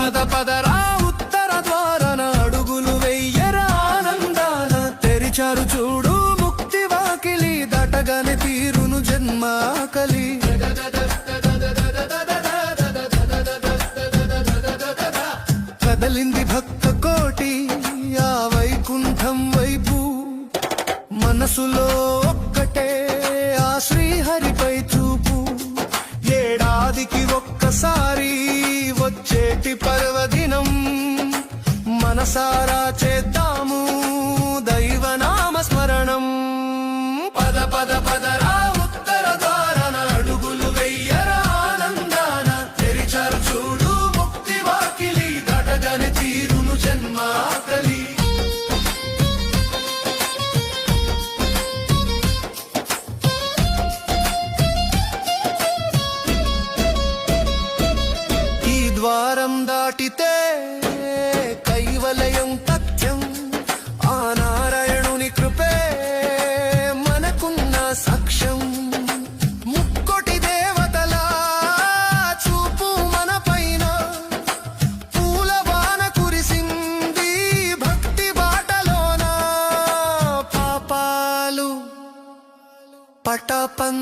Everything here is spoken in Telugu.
పద పదరా ఉత్తర ద్వారన అడుగులు వెయ్యరా ఆనందాన తెరిచారు చూడు ముక్తి వాకిలి దటగని తీరును జన్మాకలి కదలింది భక్త కోటి ఆ వైకుంఠం వైపు మనసులో ఒక్కటే ఆ శ్రీహరిపై చూపు ఏడాదికి ఒక్కసారి వచ్చేటి పర్వదినం మనసారా చేద్దాము దైవనామ స్మరణం పద పద పదరా ఉత్తర ద్వారన అడుగులు వెయ్యరా ఆనందాన తెరిచారు చూడు ముక్తి వాకిలి దటగని తీరును జన్మాకలి ద్వారం దాటితే కైవలయం తథ్యం ఆ నారాయణుని కృపే మనకున్న సాక్ష్యం ముక్కోటి దేవతల చూపు మన పైన పూలవాన కురిసింది భక్తి బాటలోన పాపాలు పటపం